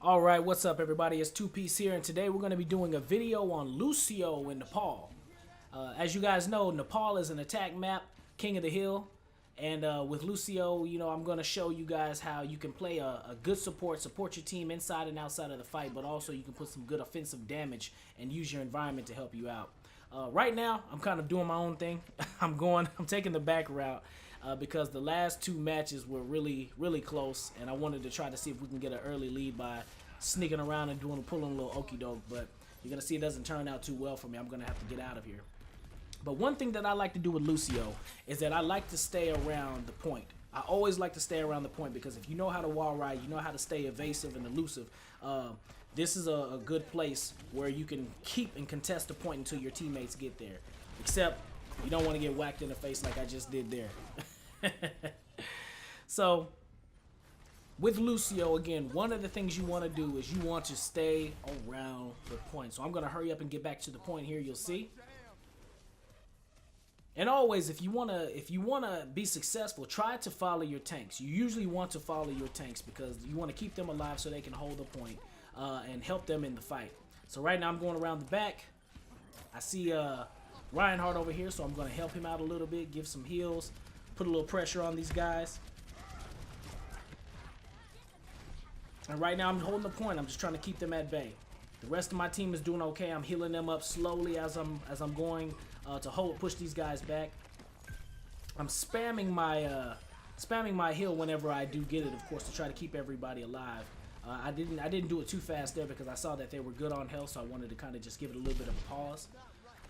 Alright, what's up everybody? It's 2Piece here, and today we're going to be doing a video on Lucio in Nepal. As you guys know, Nepal is an attack map, King of the Hill, and with Lucio, I'm going to show you guys how you can play a good support your team inside and outside of the fight, but also you can put some good offensive damage and use your environment to help you out. Right now, I'm kind of doing my own thing. I'm taking the back route. Because the last two matches were really close, and I wanted to try to see if we can get an early lead by sneaking around and pulling a little okey doke, but you're gonna see it doesn't turn out too well for me. I'm gonna have to get out of here. But one thing that I like to do with Lucio is that I like to stay around the point. I always like to stay around the point because if you know how to wall ride, you know how to stay evasive and elusive, this is a good place where you can keep and contest the point until your teammates get there. Except you don't want to get whacked in the face like I just did there. So, with Lucio, again, one of the things you want to do is you want to stay around the point. So I'm going to hurry up and get back to the point here, you'll see. And always, if you wanna be successful, try to follow your tanks. You usually want to follow your tanks because you want to keep them alive so they can hold the point and help them in the fight. So right now I'm going around the back. I see Reinhardt over here, so I'm going to help him out a little bit, give some heals, put a little pressure on these guys. And right now I'm holding the point. I'm just trying to keep them at bay. The rest of my team is doing okay. I'm healing them up slowly as I'm going to push these guys back. I'm spamming my heal whenever I do get it, of course, to try to keep everybody alive. I didn't do it too fast there because I saw that they were good on health, so I wanted to kind of just give it a little bit of a pause.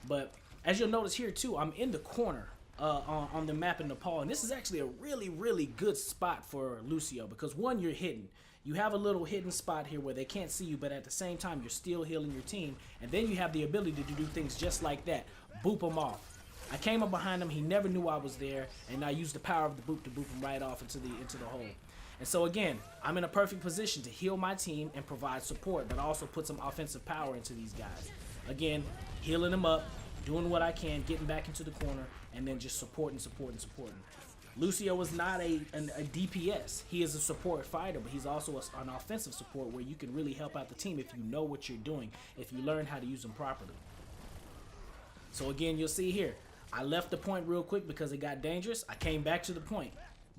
But as you'll notice here too, I'm in the corner on the map in Nepal, and this is actually a really good spot for Lucio because one, you're hidden. You have a little hidden spot here where they can't see you, but at the same time you're still healing your team, and then you have the ability to do things just like that. Boop him off. I came up behind him, he never knew I was there, and I used the power of the boop to boop him right off into the hole. And so again, I'm in a perfect position to heal my team and provide support, but also put some offensive power into these guys. Again, healing them up, doing what I can, getting back into the corner, and then just supporting. Lucio is not a DPS. He is a support fighter, but he's also an offensive support where you can really help out the team if you know what you're doing, if you learn how to use them properly. So again, you'll see here, I left the point real quick because it got dangerous. I came back to the point,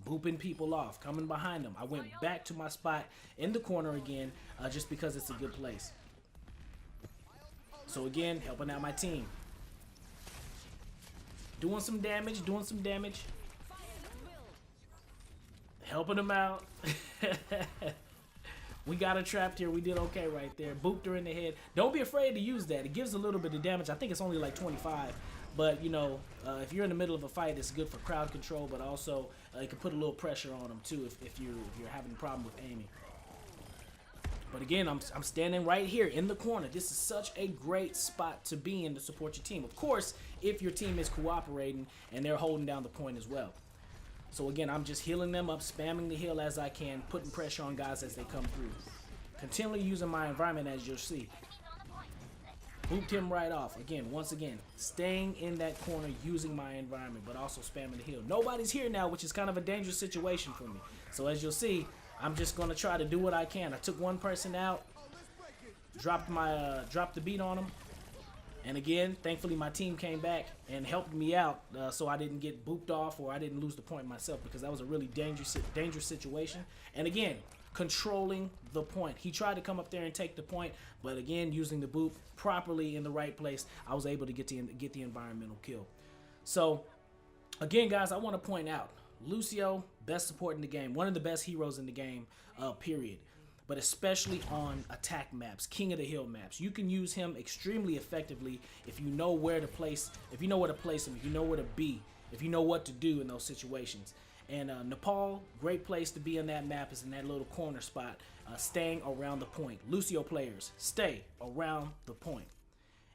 booping people off, coming behind them. I went back to my spot in the corner again, just because it's a good place. So again, helping out my team. Doing some damage. Helping them out. We got her trapped here. We did okay right there. Booped her in the head. Don't be afraid to use that. It gives a little bit of damage. I think it's only like 25. But, if you're in the middle of a fight, it's good for crowd control. But also, it can put a little pressure on them, too, if you're having a problem with aiming. But again, I'm standing right here in the corner. This is such a great spot to be in to support your team. Of course, if your team is cooperating and they're holding down the point as well. So again, I'm just healing them up, spamming the heal as I can, putting pressure on guys as they come through. Continually using my environment as you'll see. Booped him right off. Again, once again, staying in that corner, using my environment, but also spamming the heal. Nobody's here now, which is kind of a dangerous situation for me. So as you'll see, I'm just going to try to do what I can. I took one person out, dropped the beat on him, and again, thankfully my team came back and helped me out, so I didn't get booped off or I didn't lose the point myself, because that was a really dangerous situation. And again, controlling the point. He tried to come up there and take the point, but again, using the boop properly in the right place, I was able to get the environmental kill. So again, guys, I want to point out, Lucio, best support in the game, one of the best heroes in the game, period. But especially on attack maps, King of the Hill maps. You can use him extremely effectively if you know where to place, if you know where to place him, if you know where to be, if you know what to do in those situations. And Nepal, great place to be on that map is in that little corner spot, staying around the point. Lucio players, stay around the point.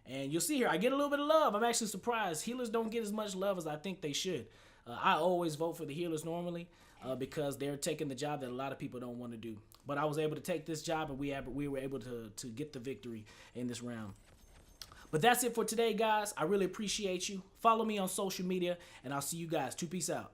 And you'll see here, I get a little bit of love. I'm actually surprised. Healers don't get as much love as I think they should. I always vote for the healers normally because they're taking the job that a lot of people don't want to do. But I was able to take this job, and we were able to get the victory in this round. But that's it for today, guys. I really appreciate you. Follow me on social media, and I'll see you guys. 2Piece out.